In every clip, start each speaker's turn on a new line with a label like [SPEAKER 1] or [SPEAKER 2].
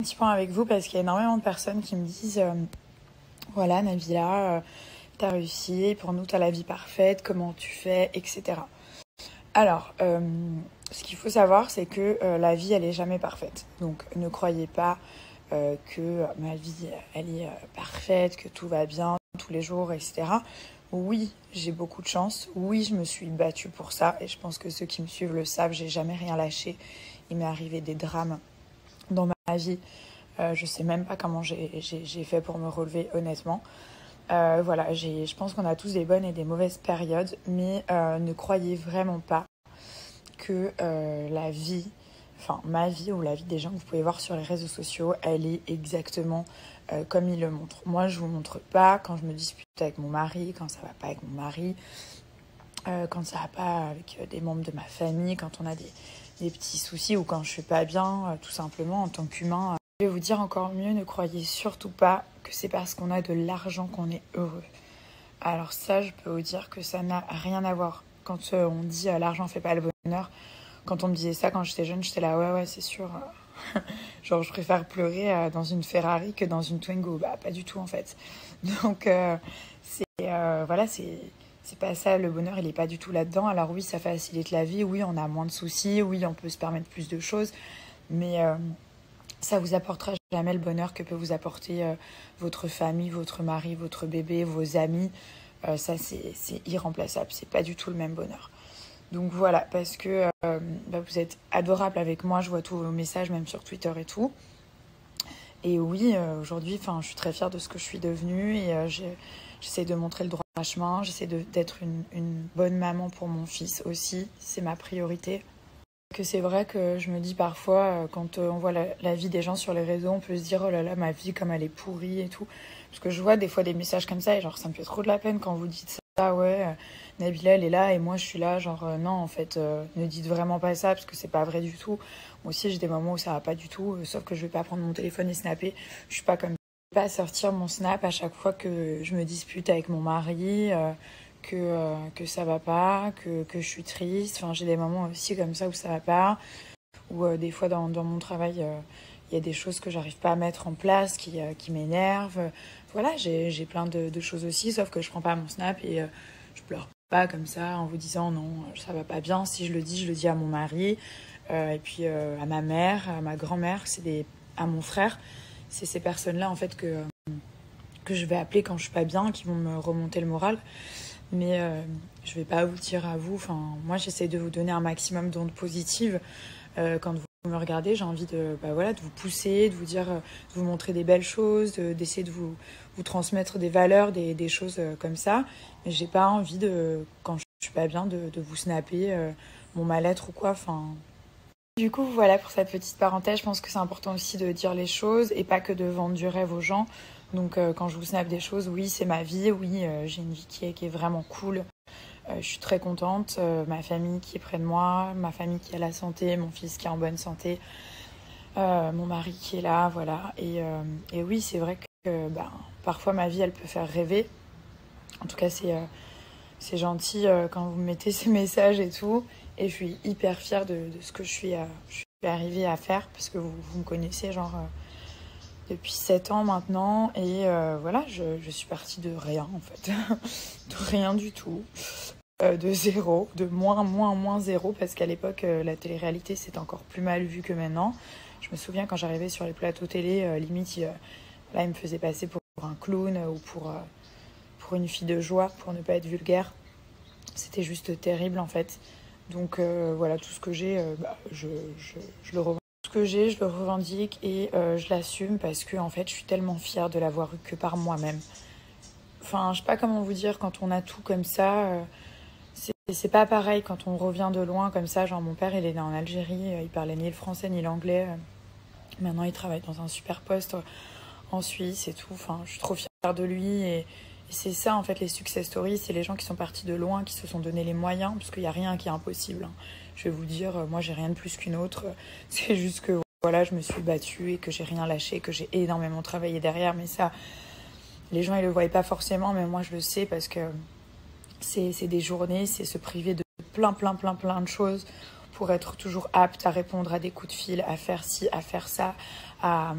[SPEAKER 1] Un petit point avec vous parce qu'il y a énormément de personnes qui me disent voilà Nabila, t'as réussi, pour nous t'as la vie parfaite, comment tu fais, etc. Alors, ce qu'il faut savoir, c'est que la vie elle est jamais parfaite. Donc ne croyez pas que ma vie elle est parfaite, que tout va bien tous les jours, etc. Oui, j'ai beaucoup de chance. Oui, je me suis battue pour ça et je pense que ceux qui me suivent le savent, j'ai jamais rien lâché. Il m'est arrivé des drames dans ma vie. Je sais même pas comment j'ai fait pour me relever, honnêtement. Voilà, je pense qu'on a tous des bonnes et des mauvaises périodes, mais ne croyez vraiment pas que la vie, enfin ma vie ou la vie des gens que vous pouvez voir sur les réseaux sociaux, elle est exactement comme ils le montrent. Moi, je vous montre pas quand je me dispute avec mon mari, quand ça va pas avec mon mari, quand ça va pas avec des membres de ma famille, quand on a des petits soucis ou quand je suis pas bien, tout simplement en tant qu'humain. Je vais vous dire encore mieux, ne croyez surtout pas que c'est parce qu'on a de l'argent qu'on est heureux. Alors ça, je peux vous dire que ça n'a rien à voir. Quand on dit l'argent fait pas le bonheur, quand on me disait ça quand j'étais jeune, j'étais là ouais c'est sûr. Genre je préfère pleurer dans une Ferrari que dans une Twingo. Bah pas du tout en fait. Donc voilà, c'est pas ça, le bonheur il est pas du tout là-dedans. Alors oui, ça facilite la vie, oui on a moins de soucis, oui on peut se permettre plus de choses, mais ça vous apportera jamais le bonheur que peut vous apporter votre famille, votre mari, votre bébé, vos amis. Ça, c'est irremplaçable. C'est pas du tout le même bonheur. Donc voilà, parce que vous êtes adorable avec moi. Je vois tous vos messages, même sur Twitter et tout. Et oui, aujourd'hui, je suis très fière de ce que je suis devenue. Et j'essaie de montrer le droit chemin. J'essaie d'être une bonne maman pour mon fils aussi. C'est ma priorité. Que c'est vrai que je me dis parfois, quand on voit la vie des gens sur les réseaux, on peut se dire oh là là, ma vie comme elle est pourrie et tout. Parce que je vois des fois des messages comme ça et genre ça me fait trop de la peine quand vous dites ça, ouais, Nabila elle est là et moi je suis là, genre non en fait, ne dites vraiment pas ça parce que c'est pas vrai du tout. Moi aussi j'ai des moments où ça va pas du tout, sauf que je vais pas prendre mon téléphone et snapper. Je suis pas comme ça. Je vais pas sortir mon snap à chaque fois que je me dispute avec mon mari. Que ça va pas, que je suis triste. Enfin, j'ai des moments aussi comme ça où ça va pas, où des fois dans mon travail, il y a des choses que j'arrive pas à mettre en place, qui m'énervent. Voilà, j'ai plein de choses aussi, sauf que je prends pas mon snap et je pleure pas comme ça en vous disant non, ça va pas bien. Si je le dis à mon mari, et puis à ma mère, à ma grand-mère, à mon frère. C'est ces personnes-là en fait que je vais appeler quand je suis pas bien, qui vont me remonter le moral. Mais je vais pas vous le dire à vous. Enfin, moi, j'essaie de vous donner un maximum d'ondes positives. Quand vous me regardez, j'ai envie de vous pousser, de vous dire, de vous montrer des belles choses, d'essayer de vous transmettre des valeurs, des choses comme ça. Mais j'ai pas envie quand je suis pas bien, de vous snapper mon mal-être ou quoi. Enfin. Du coup, voilà pour cette petite parenthèse. Je pense que c'est important aussi de dire les choses et pas que de vendre du rêve aux gens. Donc quand je vous snappe des choses, oui, c'est ma vie, oui, j'ai une vie qui est vraiment cool. Je suis très contente, ma famille qui est près de moi, ma famille qui a la santé, mon fils qui est en bonne santé, mon mari qui est là, voilà. Et oui, c'est vrai que parfois ma vie, elle peut faire rêver. En tout cas, c'est gentil quand vous mettez ces messages et tout. Et je suis hyper fière de ce que je suis arrivée à faire, parce que vous me connaissez, genre... depuis 7 ans maintenant et voilà, je suis partie de rien en fait, de rien du tout, de zéro, de moins zéro, parce qu'à l'époque la télé-réalité c'était encore plus mal vu que maintenant. Je me souviens quand j'arrivais sur les plateaux télé, limite là ils me faisaient passer pour un clown ou pour une fille de joie, pour ne pas être vulgaire. C'était juste terrible en fait. Donc voilà, tout ce que j'ai, je le revendique. Ce que j'ai, je le revendique et je l'assume parce que en fait, je suis tellement fière de l'avoir eu que par moi-même. Enfin, je sais pas comment vous dire, quand on a tout comme ça, c'est pas pareil quand on revient de loin comme ça. Genre mon père, il est né en Algérie, il parlait ni le français ni l'anglais. Maintenant, il travaille dans un super poste en Suisse et tout. Enfin, je suis trop fière de lui et c'est ça en fait les success stories, c'est les gens qui sont partis de loin, qui se sont donné les moyens, parce qu'il n'y a rien qui est impossible. Je vais vous dire, moi j'ai rien de plus qu'une autre. C'est juste que voilà, je me suis battue et que j'ai rien lâché, que j'ai énormément travaillé derrière. Mais ça, les gens ils le voient pas forcément, mais moi je le sais parce que c'est des journées, c'est se priver de plein de choses pour être toujours apte à répondre à des coups de fil, à faire ci, à faire ça, à...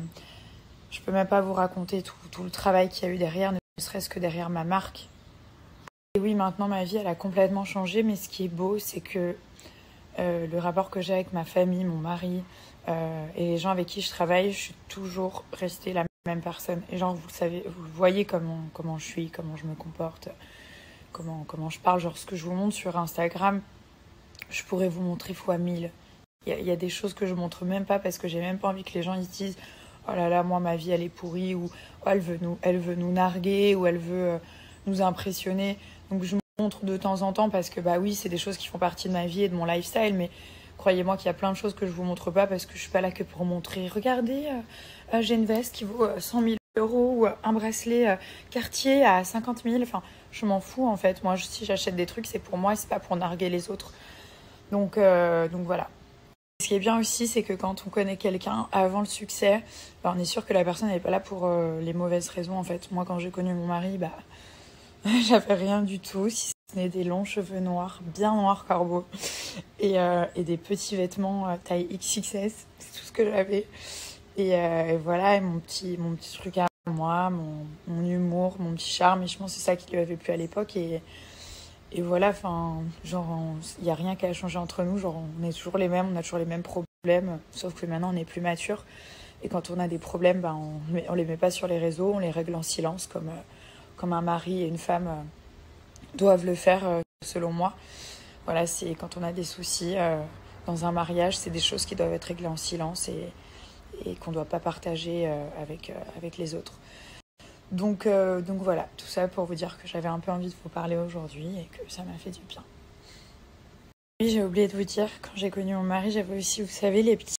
[SPEAKER 1] Je peux même pas vous raconter tout le travail qu'il y a eu derrière, ne serait-ce que derrière ma marque. Et oui, maintenant ma vie elle a complètement changé, mais ce qui est beau, c'est que le rapport que j'ai avec ma famille, mon mari et les gens avec qui je travaille, je suis toujours restée la même personne. Et genre, vous le savez, vous voyez comment je suis, comment je me comporte, comment je parle. Genre, ce que je vous montre sur Instagram, je pourrais vous montrer fois 1000. Il y a des choses que je montre même pas parce que j'ai même pas envie que les gens ils disent oh là là, moi ma vie elle est pourrie, ou oh, elle veut nous narguer, ou elle veut nous impressionner. Donc je montre de temps en temps parce que bah oui, c'est des choses qui font partie de ma vie et de mon lifestyle, mais croyez-moi qu'il y a plein de choses que je vous montre pas parce que je suis pas là que pour montrer. Regardez, j'ai une veste qui vaut 100 000 euros, ou un bracelet Cartier à 50 000. Enfin, je m'en fous en fait. Moi, si j'achète des trucs, c'est pour moi et c'est pas pour narguer les autres. Donc voilà. Ce qui est bien aussi, c'est que quand on connaît quelqu'un avant le succès, bah, on est sûr que la personne n'est pas là pour les mauvaises raisons en fait. Moi, quand j'ai connu mon mari, bah j'avais rien du tout, si ce n'est des longs cheveux noirs, bien noirs corbeaux, et des petits vêtements taille XXS, c'est tout ce que j'avais. Et voilà, et mon petit truc à moi, mon humour, mon petit charme, et je pense que c'est ça qui lui avait plu à l'époque. Et voilà, enfin, genre, il n'y a rien qui a changé entre nous, genre, on est toujours les mêmes, on a toujours les mêmes problèmes, sauf que maintenant on est plus mature. Et quand on a des problèmes, bah, on les met pas sur les réseaux, on les règle en silence, comme un mari et une femme doivent le faire, selon moi. Voilà, c'est quand on a des soucis dans un mariage, c'est des choses qui doivent être réglées en silence et qu'on ne doit pas partager avec les autres. Donc voilà, tout ça pour vous dire que j'avais un peu envie de vous parler aujourd'hui et que ça m'a fait du bien. Oui, j'ai oublié de vous dire, quand j'ai connu mon mari, j'avais aussi, vous savez, les petits